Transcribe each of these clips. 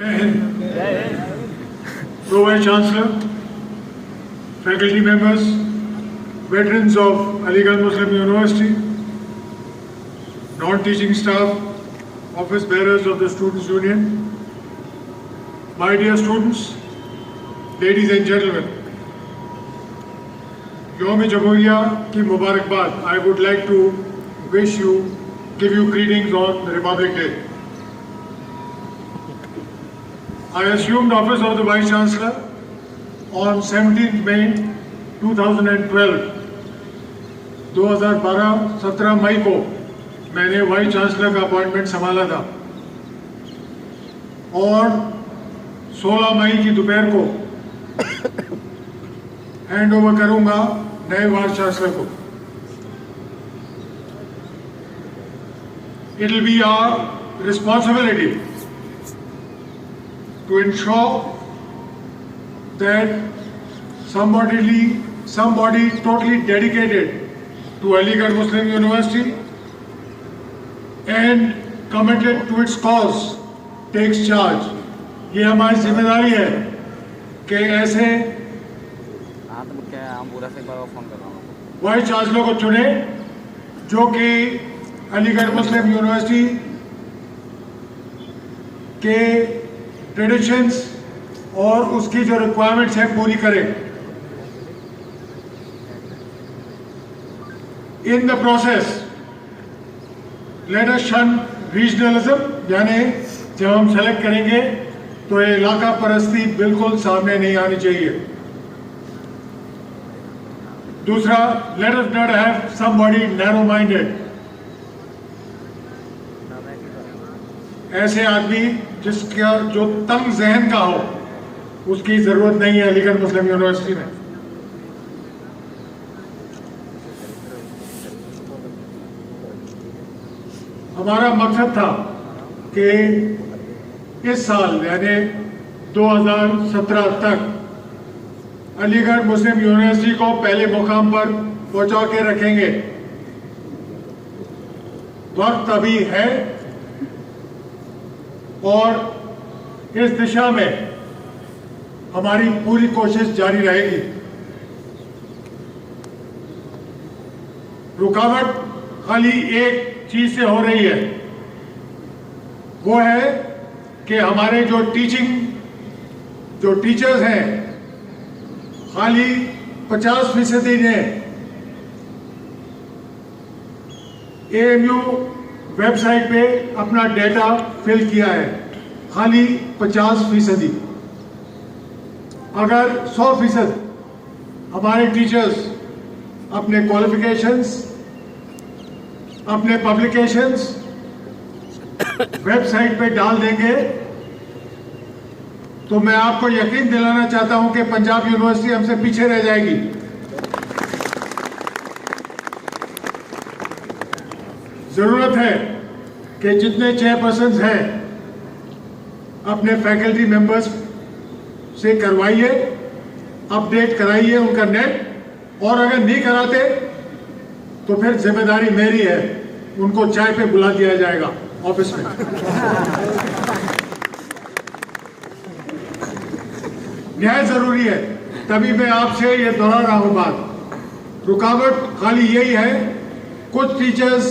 Pro Vice Chancellor, faculty members, veterans of Aligarh Muslim University, non-teaching staff, office bearers of the Students' Union, my dear students, ladies and gentlemen, Yom Jamhuriya ki Mubarakbad. I would like to give you greetings on the Republic Day. I assumed office of the Vice Chancellor on 17th May 2012. 17 मई को मैंने vice chancellor का appointment संभाला था और 16 मई की दोपहर को hand over करूंगा नए वाइस चांसलर को. It will be our responsibility to ensure that somebody totally dedicated to Aligarh Muslim University and committed to its cause takes charge. ये हमारी जिम्मेदारी है कि ऐसे वाइस चांसलर को चुने जो कि अलीगढ़ मुस्लिम यूनिवर्सिटी के ट्रेडिशंस और उसकी जो रिक्वायरमेंट्स है पूरी करें. In the process let us शन रीजनलिज्म, यानी जब हम सेलेक्ट करेंगे तो ये इलाका परस्ती बिल्कुल सामने नहीं आनी चाहिए. दूसरा, let us not have somebody narrow minded. ऐसे आदमी जिसका जो तंग जहन का हो, उसकी जरूरत नहीं है अलीगढ़ मुस्लिम यूनिवर्सिटी में. हमारा मकसद था कि इस साल यानी 2017 तक अलीगढ़ मुस्लिम यूनिवर्सिटी को पहले मुकाम पर पहुंचा के रखेंगे. वक्त अभी है और इस दिशा में हमारी पूरी कोशिश जारी रहेगी. रुकावट खाली एक चीज से हो रही है, वो है कि हमारे जो टीचर्स हैं खाली 50% ने AMU वेबसाइट पे अपना डेटा फिल किया है, खाली 50%. अगर 100% हमारे टीचर्स अपने क्वालिफिकेशंस, अपने पब्लिकेशंस वेबसाइट पे डाल देंगे तो मैं आपको यकीन दिलाना चाहता हूं कि पंजाब यूनिवर्सिटी हमसे पीछे रह जाएगी. जरूरत है कि जितने चेयरपर्सन्स हैं अपने फैकल्टी मेंबर्स से करवाइए, अपडेट कराइए उनका नेट, और अगर नहीं कराते तो फिर जिम्मेदारी मेरी है, उनको चाय पे बुला दिया जाएगा ऑफिस में. न्याय जरूरी है, तभी मैं आपसे ये दोहरा रहा हूं बात. रुकावट खाली यही है, कुछ टीचर्स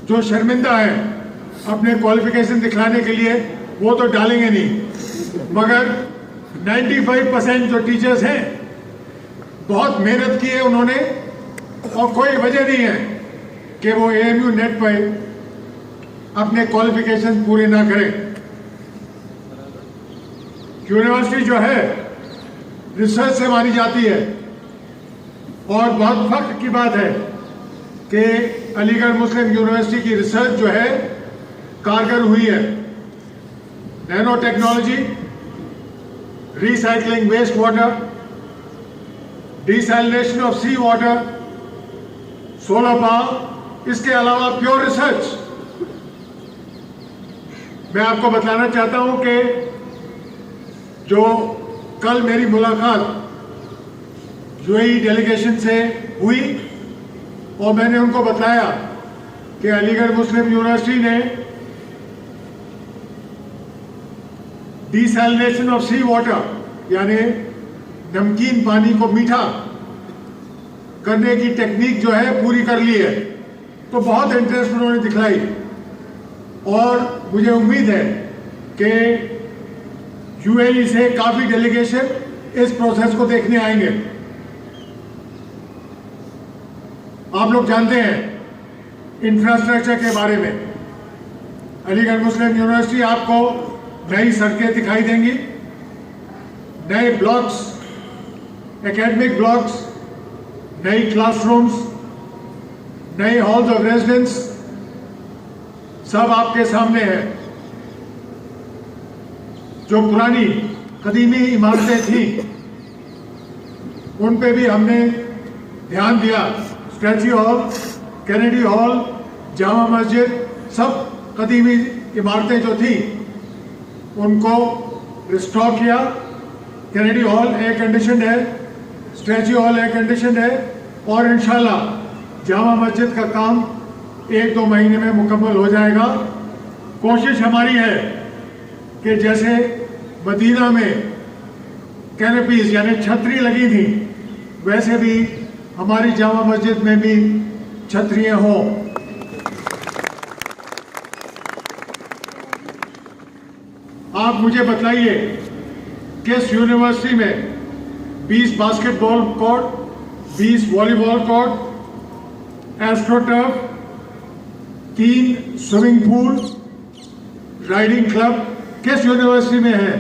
जो शर्मिंदा है अपने क्वालिफिकेशन दिखलाने के लिए वो तो डालेंगे नहीं, मगर 95% जो टीचर्स हैं बहुत मेहनत की है उन्होंने, और कोई वजह नहीं है कि वो AMU नेट पर अपने क्वालिफिकेशन पूरे ना करें. यूनिवर्सिटी जो है रिसर्च से मानी जाती है और बहुत फख्र की बात है कि अलीगढ़ मुस्लिम यूनिवर्सिटी की रिसर्च जो है कारगर हुई है. Nano technology, recycling waste water, desalination of sea water, solar power, इसके अलावा प्योर रिसर्च. मैं आपको बताना चाहता हूं कि जो कल मेरी मुलाकात UAE डेलीगेशन से हुई और मैंने उनको बताया कि अलीगढ़ मुस्लिम यूनिवर्सिटी ने डिसैलिनेशन ऑफ सी वाटर यानी नमकीन पानी को मीठा करने की टेक्निक जो है पूरी कर ली है। तो बहुत इंटरेस्ट उन्होंने दिखलाई और मुझे उम्मीद है कि यूएई से काफ़ी डेलीगेशन इस प्रोसेस को देखने आएंगे। आप लोग जानते हैं इंफ्रास्ट्रक्चर के बारे में, अलीगढ़ मुस्लिम यूनिवर्सिटी आपको नई सड़कें दिखाई देंगी, नए ब्लॉक्स, एकेडमिक ब्लॉक्स, नई क्लासरूम्स, नए हॉल्स ऑफ रेजिडेंस सब आपके सामने है। जो पुरानी कदीमी इमारतें थी उन पे भी हमने ध्यान दिया। Statue hall, Kennedy hall, Jama Masjid, सब कदीमी इमारतें जो थी उनको रिस्टोर किया। कैनेडी हॉल एयर कंडीशन है, स्टैच्यू हॉल एयर कंडीशन है और इंशाल्लाह जामा मस्जिद का काम 1-2 महीने में मुकम्मल हो जाएगा। कोशिश हमारी है कि जैसे मदीना में कैनपीज यानी छतरी लगी थी वैसे भी हमारी जामा मस्जिद में भी छतरियां हों। आप मुझे बताइए कि इस यूनिवर्सिटी में 20 basketball court, 20 volleyball court, astroturf, 3 swimming pool, riding club किस यूनिवर्सिटी में है?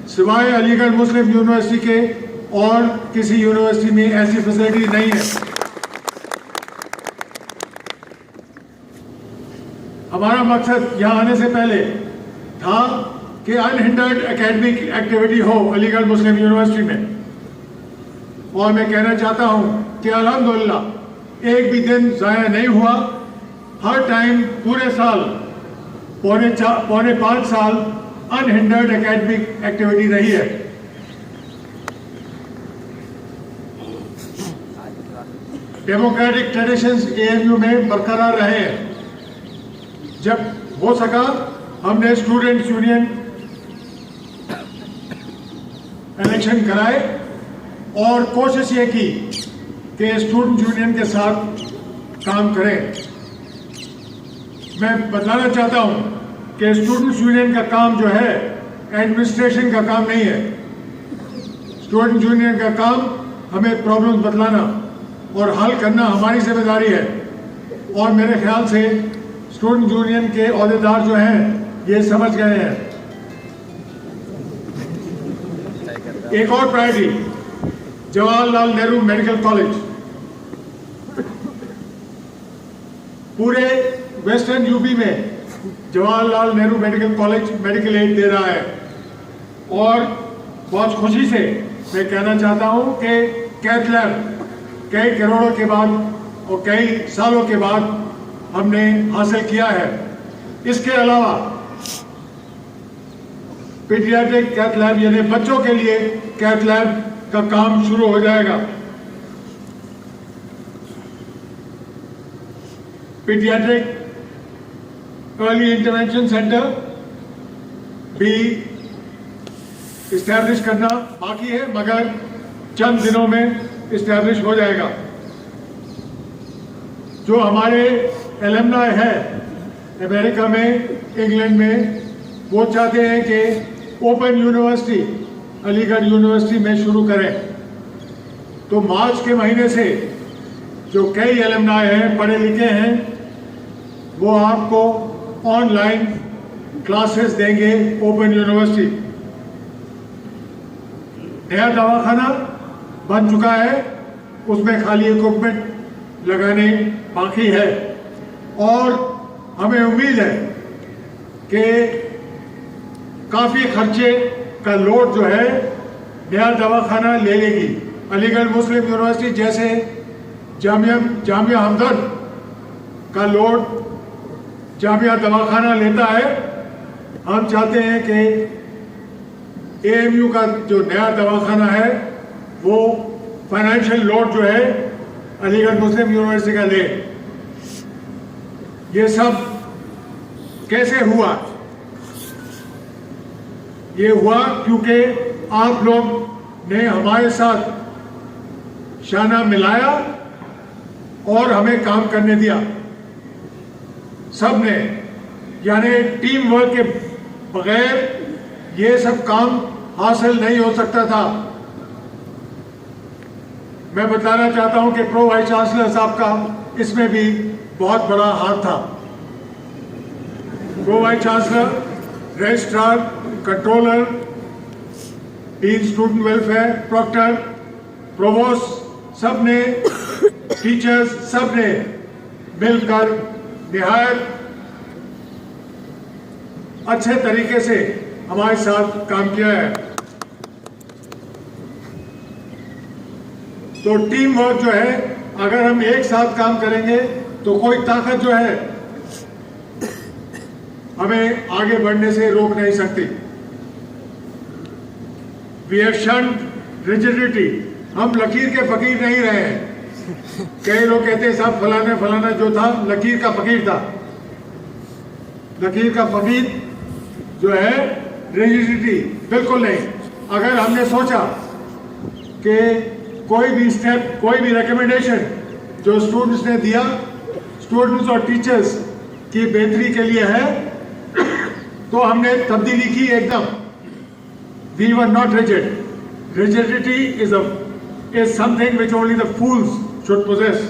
सिवाय अलीगढ़ मुस्लिम यूनिवर्सिटी के और किसी यूनिवर्सिटी में ऐसी फैसिलिटी नहीं है। हमारा मकसद यहाँ आने से पहले था कि अनहिंडर्ड एकेडमिक एक्टिविटी हो अलीगढ़ मुस्लिम यूनिवर्सिटी में, और मैं कहना चाहता हूँ कि अल्हम्दुलिल्लाह एक भी दिन ज़ाया नहीं हुआ। हर टाइम पूरे साल पौने 5 साल अनहिंडर्ड एकेडमिक एक्टिविटी रही है। डेमोक्रेटिक ट्रेडिशंस एएमयू में बरकरार रहे हैं। जब हो सका हमने स्टूडेंट्स यूनियन इलेक्शन कराए और कोशिश ये की कि स्टूडेंट यूनियन के साथ काम करें। मैं बताना चाहता हूं कि स्टूडेंट्स यूनियन का काम जो है एडमिनिस्ट्रेशन का काम नहीं है। स्टूडेंट यूनियन का काम हमें प्रॉब्लम्स बतलाना और हल करना हमारी जिम्मेदारी है, और मेरे ख्याल से स्टूडेंट यूनियन के अहदेदार जो हैं ये समझ गए हैं। एक और priority Jawaharlal Nehru medical college पूरे वेस्टर्न यूपी में Jawaharlal Nehru medical college medical aid दे रहा है, और बहुत खुशी से मैं कहना चाहता हूं कि कैथ लैब कई करोड़ों के बाद और कई सालों के बाद हमने हासिल किया है। इसके अलावा पीडियाट्रिक कैथ लैब यानी बच्चों के लिए कैथ लैब का काम शुरू हो जाएगा। पीडियाट्रिक अर्ली इंटरवेंशन सेंटर भी इस्टेब्लिश करना बाकी है, मगर चंद दिनों में इस्टेब्लिश हो जाएगा। जो हमारे एलमनाई है अमेरिका में, इंग्लैंड में, वो चाहते हैं कि ओपन यूनिवर्सिटी अलीगढ़ यूनिवर्सिटी में शुरू करें। तो मार्च के महीने से जो कई एलमनाई हैं, पढ़े लिखे हैं, वो आपको ऑनलाइन क्लासेस देंगे ओपन यूनिवर्सिटी। नया दवाखाना बन चुका है, उसमें खाली इक्विपमेंट लगाने बाकी है, और हमें उम्मीद है कि काफ़ी खर्चे का लोड जो है नया दवाखाना ले लेगी। अलीगढ़ मुस्लिम यूनिवर्सिटी जैसे जामिया हमदर्द का लोड जामिया दवाखाना लेता है, हम चाहते हैं कि एएमयू का जो नया दवाखाना है वो फाइनेंशियल लोड जो है अलीगढ़ मुस्लिम यूनिवर्सिटी का ले। ये सब कैसे हुआ? ये हुआ क्योंकि आप लोग ने हमारे साथ शाना मिलाया और हमें काम करने दिया। सब ने, यानी टीम वर्क के बगैर ये सब काम हासिल नहीं हो सकता था। मैं बताना चाहता हूं कि प्रो वाइस चांसलर साहब का इसमें भी बहुत बड़ा हाथ था। Pro vice chancellor, registrar, controller, dean student welfare, proctor, provost, सब ने, टीचर्स, सब ने मिलकर निहायत अच्छे तरीके से हमारे साथ काम किया है। तो टीम वर्क जो है, अगर हम एक साथ काम करेंगे तो कोई ताकत जो है हमें आगे बढ़ने से रोक नहीं सकती। We have shunned rigidity. हम लकीर के फकीर नहीं रहे हैं। कई लोग कहते हैं साहब फलाना जो था लकीर का फकीर था। लकीर का फकीर जो है रिजिडिटी बिल्कुल नहीं। अगर हमने सोचा कि कोई भी स्टेप, कोई भी रिकमेंडेशन जो स्टूडेंट्स ने दिया, स्टूडेंट्स और टीचर्स की बेहतरी के लिए है, तो हमने तब्दीली की एकदम। We were not rigid. Rigidity is something which only the fools should possess.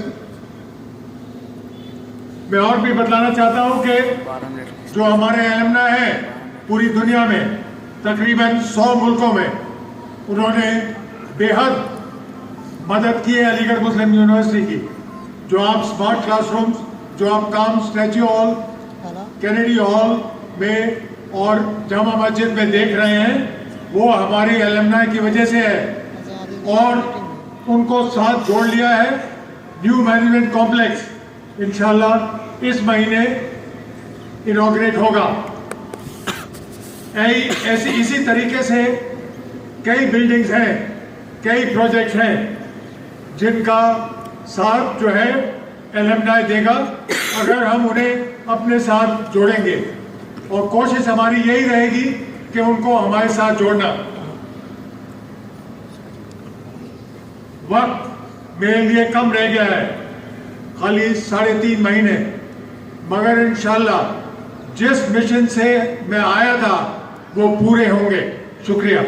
मैं और भी बतलाना चाहता हूं कि जो हमारे एलमना है पूरी दुनिया में, तकरीबन 100 मुल्कों में, उन्होंने बेहद मदद की है अलीगढ़ मुस्लिम यूनिवर्सिटी की। जो आप स्मार्ट क्लासरूम्स, जो आप काम स्टैच्यू हॉल, कैनेडी हॉल में और जामा मस्जिद में देख रहे हैं, वो हमारी एलमनाई की वजह से है। और उनको साथ जोड़ लिया है न्यू मैनेजमेंट कॉम्प्लेक्स, इंशाल्लाह इस महीने इनॉग्रेट होगा। ऐसी इसी तरीके से कई बिल्डिंग्स हैं, कई प्रोजेक्ट्स हैं जिनका साथ जो है एलमनाई देगा अगर हम उन्हें अपने साथ जोड़ेंगे। और कोशिश हमारी यही रहेगी कि उनको हमारे साथ जोड़ना। वक्त मेरे लिए कम रह गया है, खाली 3.5 महीने, मगर इंशाल्लाह जिस मिशन से मैं आया था वो पूरे होंगे। शुक्रिया।